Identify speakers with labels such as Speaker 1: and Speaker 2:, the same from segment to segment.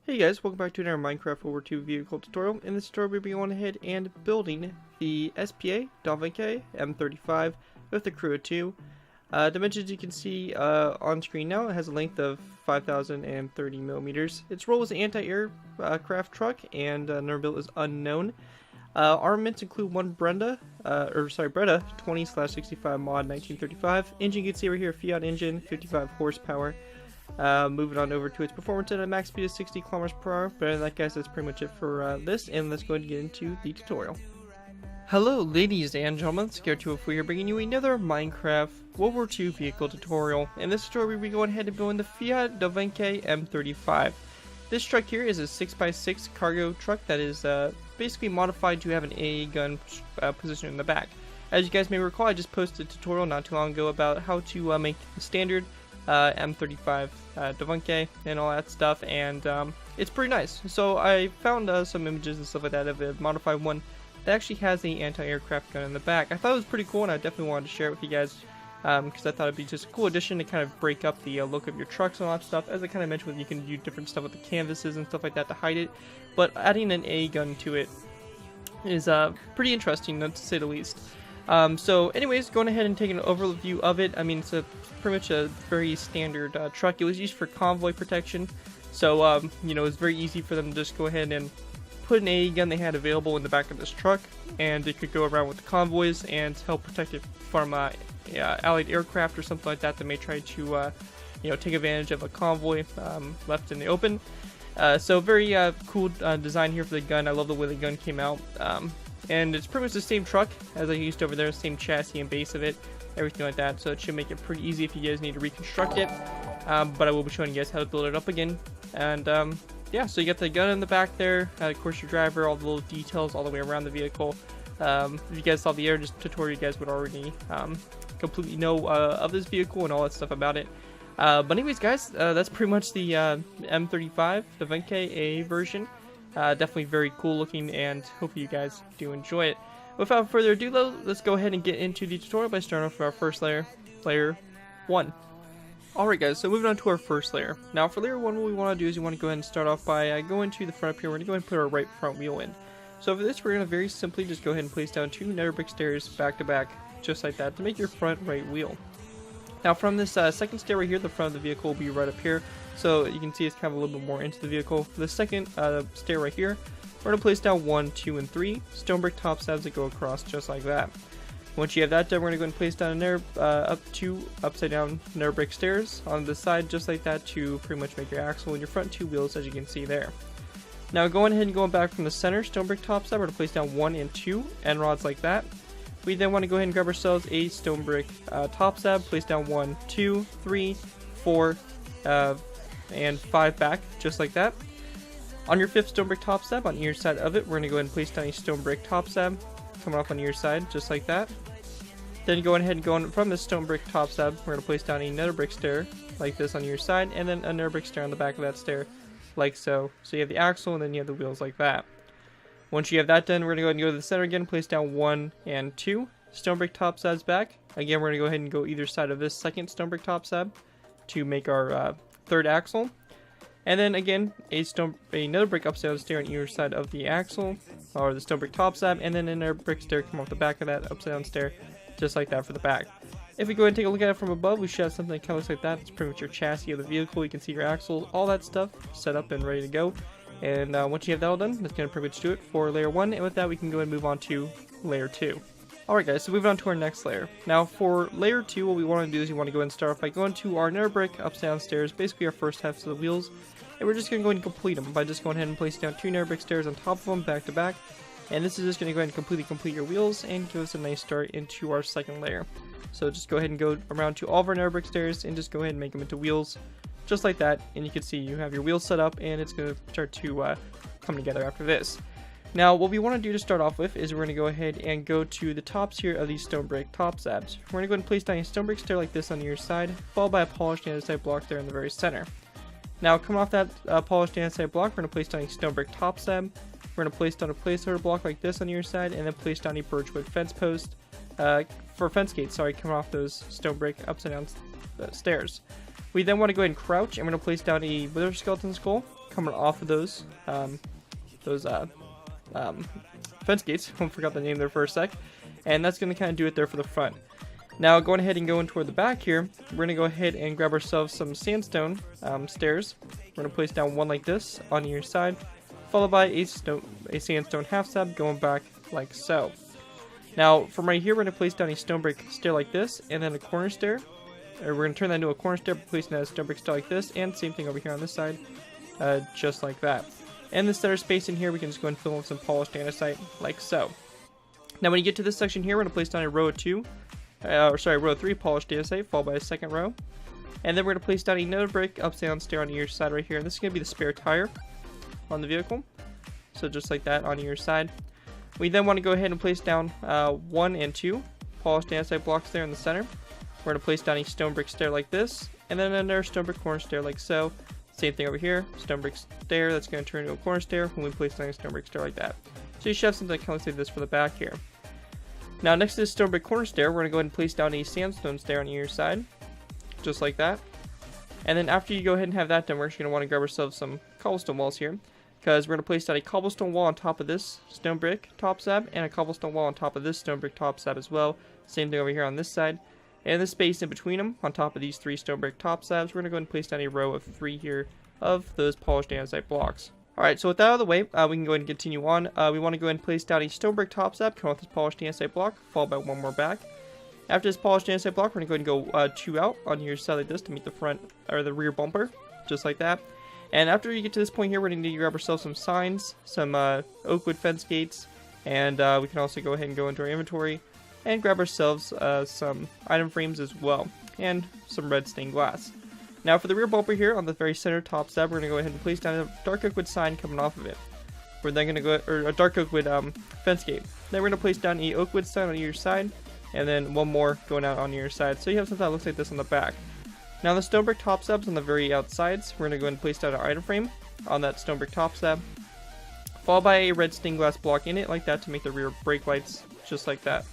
Speaker 1: Hey guys, welcome back to another Minecraft World War II vehicle tutorial. In this tutorial we'll be going ahead and building the SPA Dovunque M35 with a crew of 2. Dimensions you can see on screen now. It has a length of 5,030 millimeters. Its role is an anti-air craft truck, and number build is unknown. Armaments include one Breda 20/65 mod 1935. Engine you can see right here, Fiat engine, 55 horsepower. Moving on over to its performance at a max speed of 60 kilometers per hour. But other than that, guys, that's pretty much it for this, and let's go ahead and get into the tutorial. Hello ladies and gentlemen, Scared204 here, bringing you another Minecraft World War II vehicle tutorial. In this tutorial we'll be going ahead and building the Fiat Dovunque M35. This truck here is a 6x6 cargo truck that is basically modified to have an AA gun position in the back. As you guys may recall, I just posted a tutorial not too long ago about how to make the standard M35 Dovunque and all that stuff, and it's pretty nice. So I found some images and stuff like that of a modified one that actually has the anti-aircraft gun in the back. I thought it was pretty cool, and I definitely wanted to share it with you guys because I thought it'd be just a cool addition to kind of break up the look of your trucks and all that stuff. As I kind of mentioned, you can do different stuff with the canvases and stuff like that to hide it, but adding an AA gun to it is pretty interesting, to say the least. So anyways, going ahead and taking an overview of it. I mean, it's pretty much a very standard truck. It was used for convoy protection, so you know, it's very easy for them to just go ahead and put an AA gun they had available in the back of this truck, and they could go around with the convoys and help protect it from allied aircraft or something like that that may try to you know, take advantage of a convoy left in the open. So very cool design here for the gun. I love the way the gun came out. And it's pretty much the same truck as I used over there, same chassis and base of it, everything like that, so it should make it pretty easy if you guys need to reconstruct it, but I will be showing you guys how to build it up again. And yeah, so you got the gun in the back there, of course your driver, all the little details all the way around the vehicle. If you guys saw the air tutorial, you guys would already completely know of this vehicle and all that stuff about it. But anyways guys, that's pretty much the M35, the Dovunque A version. Definitely very cool looking, and hopefully you guys do enjoy it. Without further ado though, let's go ahead and get into the tutorial by starting off with our first layer, layer 1. Alright guys, so moving on to our first layer. Now for layer 1, what we want to do is you want to go ahead and start off by going to the front up here. We're going to go ahead and put our right front wheel in. So for this, we're going to very simply just go ahead and place down 2 nether brick stairs back to back, just like that, to make your front right wheel. Now from this second stair right here, the front of the vehicle will be right up here. So you can see it's kind of a little bit more into the vehicle. For the second stair right here, we're going to place down 1, 2, and 3 stone brick top slabs that go across just like that. Once you have that done, we're going to go and place down up 2 upside down nether brick stairs on the side just like that to pretty much make your axle and your front 2 wheels, as you can see there. Now going ahead and going back from the center stone brick top slab, we're going to place down 1 and 2 end rods like that. We then want to go ahead and grab ourselves a stone brick top slab, place down 1, 2, 3, 4, and 5 back, just like that. On your 5th stone brick top slab, on either side of it, we're going to go ahead and place down a stone brick top slab, coming off on either side, just like that. Then going ahead and going from the stone brick top slab, we're going to place down a nether brick stair, like this on either side, and then a nether brick stair on the back of that stair, like so. So you have the axle, and then you have the wheels like that. Once you have that done, we're going to go ahead and go to the center again, place down 1 and 2 stone brick top slabs back. Again, we're going to go ahead and go either side of this second stone brick top slab to make our third axle, and then again another brick upside down stair on either side of the axle or the stone brick top slab, and then another brick stair come off the back of that upside down stair, just like that for the back. If we go ahead and take a look at it from above, we should have something that kind of looks like that. It's pretty much your chassis of the vehicle. You can see your axles, all that stuff set up and ready to go. And once you have that all done, that's going to pretty much do it for layer 1. And with that, we can go ahead and move on to layer 2. Alright guys, so moving on to our next layer. Now for layer 2, what we want to do is we want to go ahead and start off by going to our nether brick upside down stairs, basically our first half of the wheels, and we're just going to go ahead and complete them by just going ahead and placing down 2 nether brick stairs on top of them back to back, and this is just going to go ahead and completely complete your wheels and give us a nice start into our second layer. So just go ahead and go around to all of our nether brick stairs and just go ahead and make them into wheels, just like that, and you can see you have your wheels set up, and it's going to start to come together after this. Now, what we want to do to start off with is we're going to go ahead and go to the tops here of these stone brick top slabs. We're going to go ahead and place down a stone brick stair like this on your side, followed by a polished andesite block there in the very center. Now, coming off that polished andesite block, we're going to place down a stone brick top slab. We're going to place down a placeholder block like this on your side, and then place down a birchwood fence post for fence gates, coming off those stone brick upside down stairs. We then want to go ahead and crouch, and we're going to place down a wither skeleton skull coming off of those fence gates. I forgot the name there for a sec. And that's going to kind of do it there for the front. Now going ahead and going toward the back here, we're going to go ahead and grab ourselves some sandstone stairs. We're going to place down one like this on your side, followed by a sandstone half slab going back like so. Now from right here, we're going to place down a stone brick stair like this, and then a corner stair. Or we're going to turn that into a corner stair, placing that stone brick stair like this, and same thing over here on this side, just like that. And this center space in here, we can just go and fill in with some polished andesite like so. Now when you get to this section here, we're going to place down a row of 3 polished andesite, followed by a second row. And then we're going to place down another brick upside down stair on each side right here. And this is going to be the spare tire on the vehicle. So just like that on your side. We then want to go ahead and place down 1 and 2 polished andesite blocks there in the center. We're going to place down a stone brick stair like this, and then another stone brick corner stair like so. Same thing over here, stone brick stair that's going to turn into a corner stair when we place down a stone brick stair like that. So you should have something that kind of looks like this for the back here. Now next to this stone brick corner stair, we're going to go ahead and place down a sandstone stair on either side, just like that. And then after you go ahead and have that done, we're actually going to want to grab ourselves some cobblestone walls here, because we're going to place down a cobblestone wall on top of this stone brick top slab, and a cobblestone wall on top of this stone brick top slab as well. Same thing over here on this side. And the space in between them, on top of these 3 stone brick top slabs, we're going to go ahead and place down a row of 3 here of those polished andesite blocks. Alright, so with that out of the way, we can go ahead and continue on. We want to go ahead and place down a stone brick top slab, come off this polished andesite block, followed by 1 more back. After this polished andesite block, we're going to go ahead and go 2 out on your side like this to meet the front, or the rear bumper, just like that. And after you get to this point here, we're going to need to grab ourselves some signs, some oak wood fence gates, and we can also go ahead and go into our inventory and grab ourselves some item frames as well, and some red stained glass. Now for the rear bumper here, on the very center top slab, we're going to go ahead and place down a dark oak wood sign coming off of it. We're then going to go, or a dark oak wood fence gate. Then we're going to place down a oak wood sign on either side, and then 1 more going out on either side. So you have something that looks like this on the back. Now the stone brick top slabs on the very outsides, we're going to go ahead and place down our item frame on that stone brick top slab, followed by a red stained glass block in it like that to make the rear brake lights, just like that.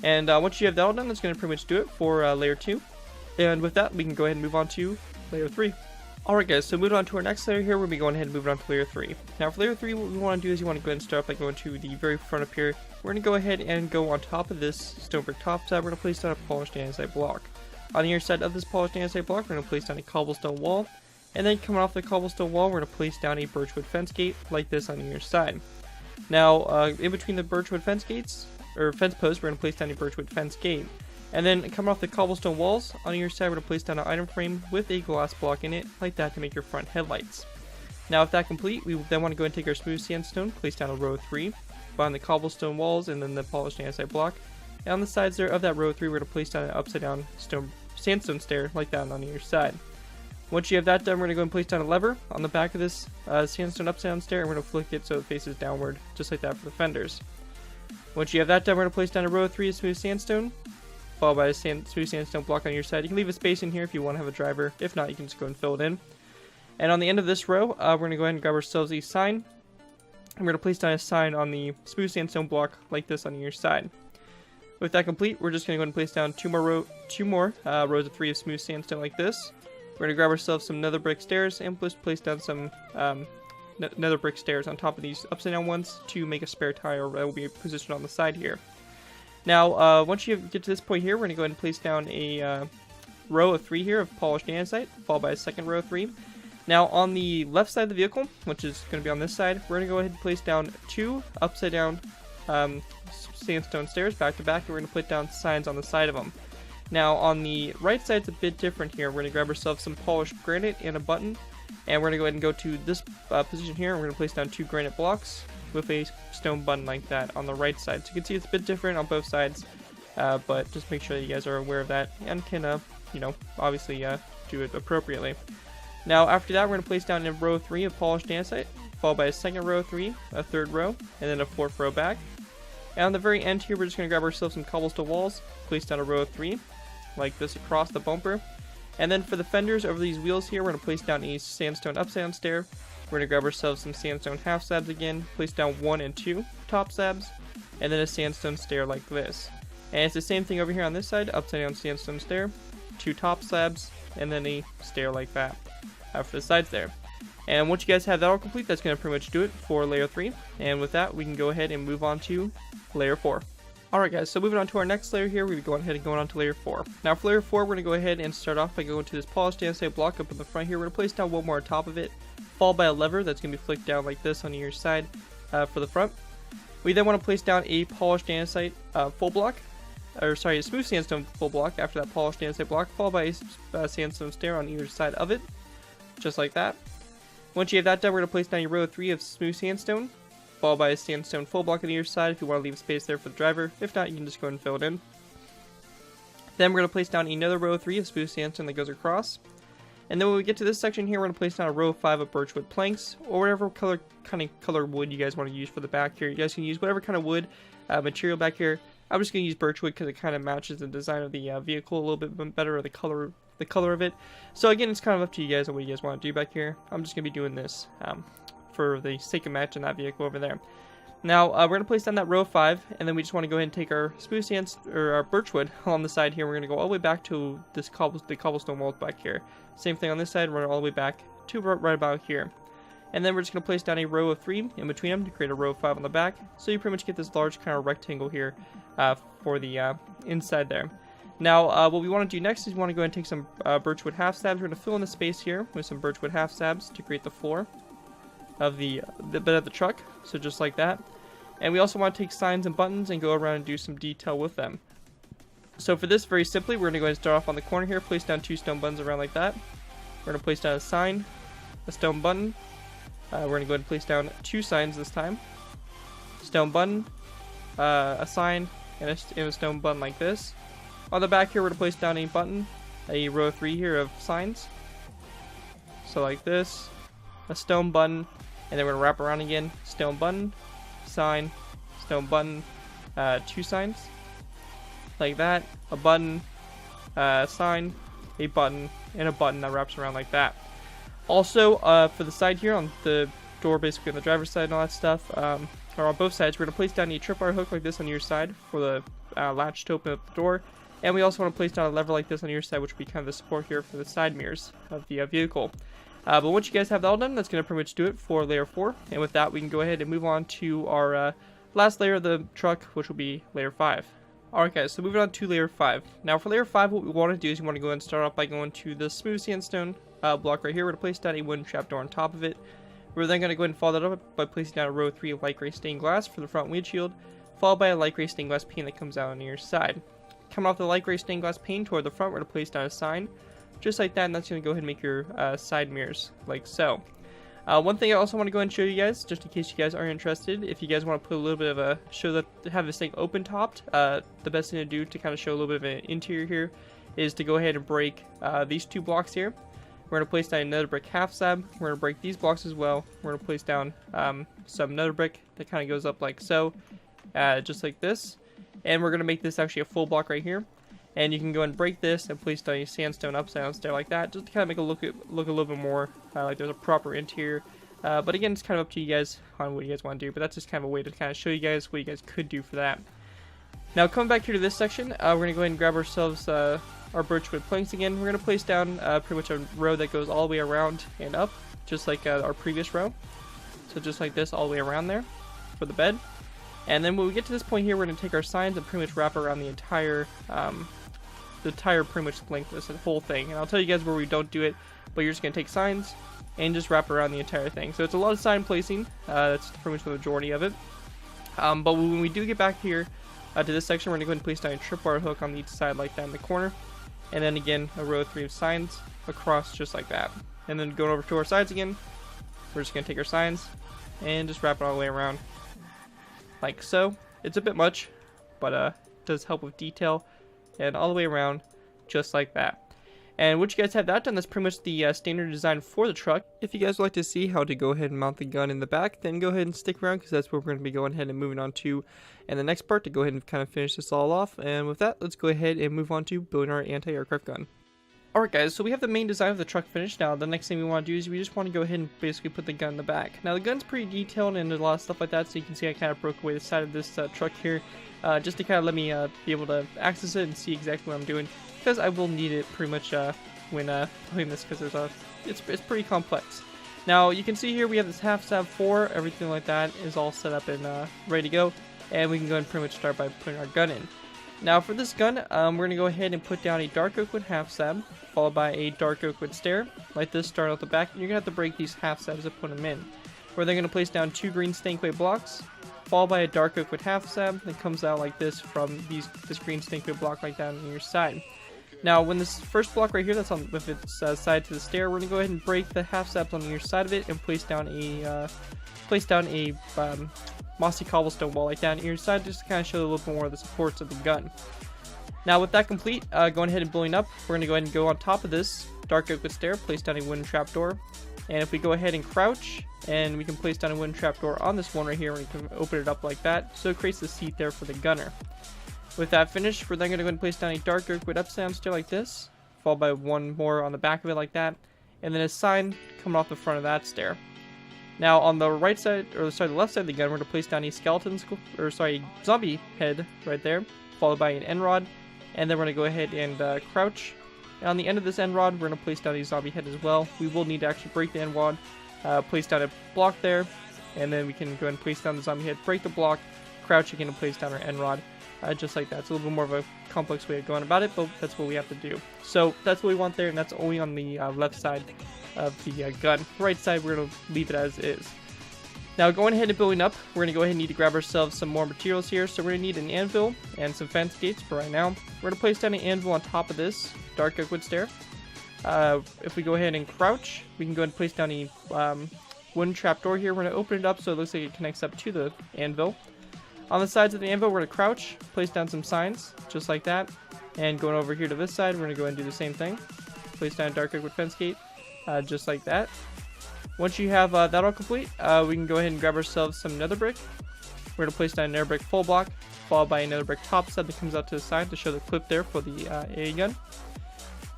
Speaker 1: And once you have that all done, that's going to pretty much do it for layer 2. And with that, we can go ahead and move on to layer 3. Alright guys, so moving on to our next layer here, we'll be going ahead and moving on to layer 3. Now for layer 3, what we want to do is you want to go ahead and start by going to the very front up here. We're going to go ahead and go on top of this stone brick top slab. We're going to place down a polished andesite block. On the other side of this polished andesite block, we're going to place down a cobblestone wall. And then coming off the cobblestone wall, we're going to place down a birchwood fence gate like this on either side. Now, in between the birchwood fence gates, or fence posts, we're going to place down a birchwood fence gate. And then coming off the cobblestone walls, on your side we're going to place down an item frame with a glass block in it, like that to make your front headlights. Now with that complete, we then want to go and take our smooth sandstone, place down a row of 3, behind the cobblestone walls and then the polished andesite block. And on the sides there of that row of 3, we're going to place down an upside down sandstone stair, like that on either side. Once you have that done, we're going to go and place down a lever on the back of this sandstone upside down stair, and we're going to flick it so it faces downward, just like that for the fenders. Once you have that done, we're going to place down a row of 3 of smooth sandstone, followed by a smooth sandstone block on your side. You can leave a space in here if you want to have a driver. If not, you can just go and fill it in. And on the end of this row, we're going to go ahead and grab ourselves a sign. And we're going to place down a sign on the smooth sandstone block like this on your side. With that complete, we're just going to go ahead and place down two more rows of 3 of smooth sandstone like this. We're going to grab ourselves some nether brick stairs and place down some nether brick stairs on top of these upside down ones to make a spare tire that will be positioned on the side here. Now, once you get to this point here, we're going to go ahead and place down a row of 3 here of polished andesite, followed by a second row of 3. Now, on the left side of the vehicle, which is going to be on this side, we're going to go ahead and place down 2 upside down sandstone stairs back to back, and we're going to put down signs on the side of them. Now, on the right side, it's a bit different here. We're going to grab ourselves some polished granite and a button, and we're going to go ahead and go to this position here, and we're going to place down 2 granite blocks with a stone button like that on the right side. So you can see it's a bit different on both sides, but just make sure that you guys are aware of that and can, you know, obviously do it appropriately. Now, after that, we're going to place down a row 3 of polished andesite, followed by a second row of 3, a third row, and then a 4th row back. And on the very end here, we're just going to grab ourselves some cobblestone walls, place down a row of 3, like this across the bumper. And then for the fenders over these wheels here, we're going to place down a sandstone upside down stair. We're going to grab ourselves some sandstone half slabs again, place down 1 and 2 top slabs, and then a sandstone stair like this. And it's the same thing over here on this side, upside down sandstone stair, 2 top slabs, and then a stair like that for the sides there. And once you guys have that all complete, that's going to pretty much do it for layer 3. And with that, we can go ahead and move on to layer 4. Alright guys, so moving on to our next layer here, we're going ahead and going on to layer 4. Now for layer 4, we're going to go ahead and start off by going to this polished andesite block up in the front here. We're going to place down one more on top of it, followed by a lever that's going to be flicked down like this on either side for the front. We then want to place down a polished andesite full block, or sorry, a smooth sandstone full block after that polished andesite block, followed by a sandstone stair on either side of it, just like that. Once you have that done, we're going to place down your row of 3 of smooth sandstone, followed by a sandstone full block on either side if you want to leave space there for the driver. If not, you can just go ahead and fill it in. Then we're going to place down another row of 3 of smooth sandstone that goes across. And then when we get to this section here, we're going to place down a row of 5 of birchwood planks, or whatever kind of color wood you guys want to use for the back here. You guys can use whatever kind of wood material back here. I'm just going to use birchwood because it kind of matches the design of the vehicle a little bit better, or the color of it. So again, it's kind of up to you guys on what you guys want to do back here. I'm just going to be doing this for the sake of matching that vehicle over there. Now we're going to place down that row of 5, and then we just want to go ahead and take our smooth sand or our birchwood on the side here. We're going to go all the way back to this the cobblestone walls back here. Same thing on this side, run all the way back to right about here. And then we're just going to place down a row of 3 in between them to create a row of 5 on the back. So you pretty much get this large kind of rectangle here for the inside there. Now, what we want to do next is we want to go ahead and take some birchwood half slabs. We're going to fill in the space here with some birchwood half slabs to create the floor of the bed of the truck. So just like that. And we also want to take signs and buttons and go around and do some detail with them. So for this, very simply, we're going to go ahead and start off on the corner here, place down 2 stone buttons around like that. We're going to place down a sign, a stone button. We're going to go ahead and place down 2 signs this time. Stone button, a sign, and a stone button like this. On the back here, we're going to place down a button, a row of 3 here of signs. So like this, a stone button, and then we're going to wrap around again. Stone button, sign, stone button, 2 signs. Like that, a button, sign, a button, and a button that wraps around like that. Also, for the side here on the door, basically on the driver's side and all that stuff, or on both sides, we're going to place down a tripwire hook like this on your side for the latch to open up the door. And we also want to place down a lever like this on your side, which will be kind of the support here for the side mirrors of the vehicle. But once you guys have that all done, that's going to pretty much do it for layer 4. And with that, we can go ahead and move on to our last layer of the truck, which will be layer 5. Alright guys, so moving on to layer 5. Now for layer 5, what we want to do is we want to go ahead and start off by going to the smooth sandstone block right here. We're going to place down a wooden trapdoor on top of it. We're then going to go ahead and follow that up by placing down a row of 3 of light gray stained glass for the front windshield, followed by a light gray stained glass pane that comes out on your side. Coming off the light gray stained glass pane toward the front, we're going to place down a sign, just like that, and that's going to go ahead and make your side mirrors, like so. One thing I also want to go ahead and show you guys, just in case you guys are interested, if you guys want to put a little bit of a, have this thing open topped, the best thing to do to kind of show a little bit of an interior here is to go ahead and break these 2 blocks here. We're going to place down another brick half slab. We're going to break these blocks as well. We're going to place down another brick that kind of goes up like so, just like this. And we're going to make this actually a full block right here. And you can go and break this and place down a sandstone upside down stair like that, just to kind of make it look a little bit more like there's a proper interior. But again, it's kind of up to you guys on what you guys want to do. But that's just kind of a way to kind of show you guys what you guys could do for that. Now coming back here to this section, we're going to go ahead and grab ourselves our birchwood planks again. We're going to place down pretty much a row that goes all the way around and up, just like our previous row. So just like this all the way around there for the bed. And then when we get to this point here, we're going to take our signs and pretty much wrap around the entire pretty much length of this whole thing. And I'll tell you guys where we don't do it, but you're just going to take signs and just wrap around the entire thing. So it's a lot of sign placing. That's pretty much the majority of it. But when we do get back here to this section, we're going to go ahead and place down a tripwire hook on each side like that in the corner. And then again, a row of 3 of signs across just like that. And then going over to our sides again, we're just going to take our signs and just wrap it all the way around like so. It's a bit much, but it does help with detail, and all the way around just like that. And once you guys have that done, that's pretty much the standard design for the truck. If you guys would like to see how to go ahead and mount the gun in the back, then go ahead and stick around, because that's what we're going to be going ahead and moving on to in the next part to go ahead and kind of finish this all off. And with that, let's go ahead and move on to building our anti-aircraft gun. Alright guys, so we have the main design of the truck finished. Now the next thing we want to do is we just want to go ahead and basically put the gun in the back. Now the gun's pretty detailed and there's a lot of stuff like that, so you can see I kind of broke away the side of this truck here just to kind of let me be able to access it and see exactly what I'm doing, because I will need it pretty much when playing this, because it's pretty complex. Now you can see here we have this half stab 4, everything like that is all set up and ready to go, and we can go and pretty much start by putting our gun in. Now for this gun, we're going to go ahead and put down a dark oak wood half stab, followed by a dark oak wood stair, like this, starting out the back, and you're going to have to break these half stabs to put them in. We're then going to place down 2 green stankwood blocks, followed by a dark oak wood half stab that comes out like this from this green stankwood block like that on your side. Now, when this first block right here, that's on with its side to the stair, we're gonna go ahead and break the half stabs on your side of it and place down a mossy cobblestone wall like that on your side, just to kind of show a little bit more of the supports of the gun. Now, with that complete, going ahead and building up, we're gonna go ahead and go on top of this dark oak wood stair, place down a wooden trapdoor, and if we go ahead and crouch, and we can place down a wooden trapdoor on this one right here, we can open it up like that, so it creates the seat there for the gunner. With that finished, we're then going to go ahead and place down a dark oak wood upstand stair like this, followed by one more on the back of it like that, and then a sign coming off the front of that stair. Now on the right side, or sorry, the left side of the gun, we're going to place down a zombie head right there, followed by an end rod, and then we're going to go ahead and crouch. And on the end of this end rod, we're going to place down a zombie head as well. We will need to actually break the end rod, place down a block there, and then we can go ahead and place down the zombie head, break the block, crouch again, and place down our end rod. Just like that. It's a little bit more of a complex way of going about it, but that's what we have to do. So that's what we want there, and that's only on the left side of the gun. Right side, we're going to leave it as is. Now, going ahead and building up, we're going to go ahead and need to grab ourselves some more materials here. So we're going to need an anvil and some fence gates for right now. We're going to place down an anvil on top of this dark oak wood stair. If we go ahead and crouch, we can go ahead and place down a wooden trapdoor here. We're going to open it up so it looks like it connects up to the anvil. On the sides of the anvil, we're going to crouch, place down some signs, just like that. And going over here to this side, we're going to go ahead and do the same thing. Place down a dark oak wood fence gate, just like that. Once you have that all complete, we can go ahead and grab ourselves some nether brick. We're going to place down a nether brick full block, followed by a nether brick top side that comes out to the side to show the clip there for the AA gun.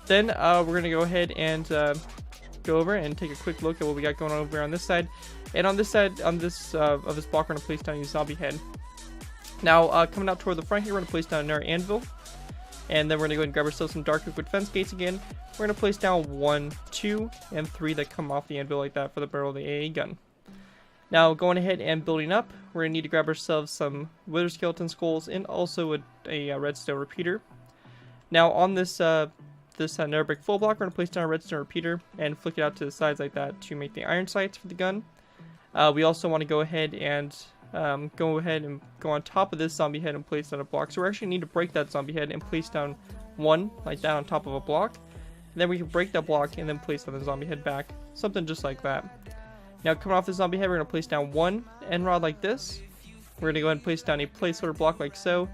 Speaker 1: Then we're going to go ahead and go over and take a quick look at what we got going on over on this side. And on this side, of this block, we're going to place down a zombie head. Now, coming out toward the front here, we're going to place down another anvil. And then we're going to go ahead and grab ourselves some dark oak wood fence gates again. We're going to place down 1, 2, and 3 that come off the anvil like that for the barrel of the AA gun. Now, going ahead and building up, we're going to need to grab ourselves some wither skeleton skulls and also a redstone repeater. Now, on this nether brick full block, we're going to place down a redstone repeater and flick it out to the sides like that to make the iron sights for the gun. We also want to go ahead and go on top of this zombie head and place down a block. So we actually need to break that zombie head and place down one like that on top of a block. And then we can break that block and then place down the zombie head back. Something just like that. Now coming off the zombie head, we're going to place down one end rod like this. We're going to go ahead and place down a placeholder block like so.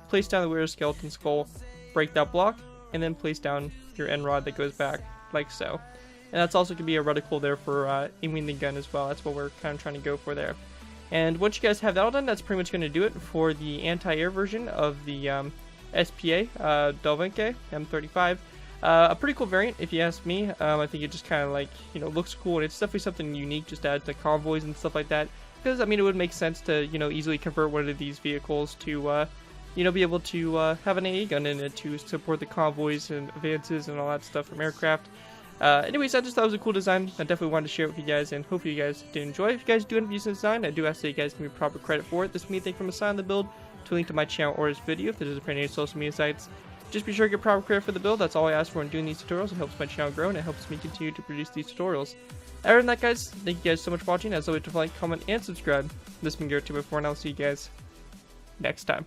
Speaker 1: Place down the wither skeleton skull, break that block, and then place down your end rod that goes back like so. And that's also going to be a reticle there for aiming the gun as well. That's what we're kind of trying to go for there. And once you guys have that all done, that's pretty much going to do it for the anti-air version of the SPA Dovunque M35. A pretty cool variant, if you ask me. I think it just kind of like, looks cool, and it's definitely something unique just to add to convoys and stuff like that. Because, I mean, it would make sense to, easily convert one of these vehicles to, be able to have an AA gun in it to support the convoys and advances and all that stuff from aircraft. Anyways, I just thought it was a cool design. I definitely wanted to share it with you guys, and hopefully you guys did enjoy. If you guys do end up using this design, I do ask that you guys give me proper credit for it. This is me thank from a sign of the build to a link to my channel or this video if there's any social media sites. Just be sure to get proper credit for the build. That's all I ask for when doing these tutorials. It helps my channel grow, and it helps me continue to produce these tutorials. Other than that, guys, thank you guys so much for watching. As always, don't forget to like, comment, and subscribe. This has been Garrett2 before, and I'll see you guys next time.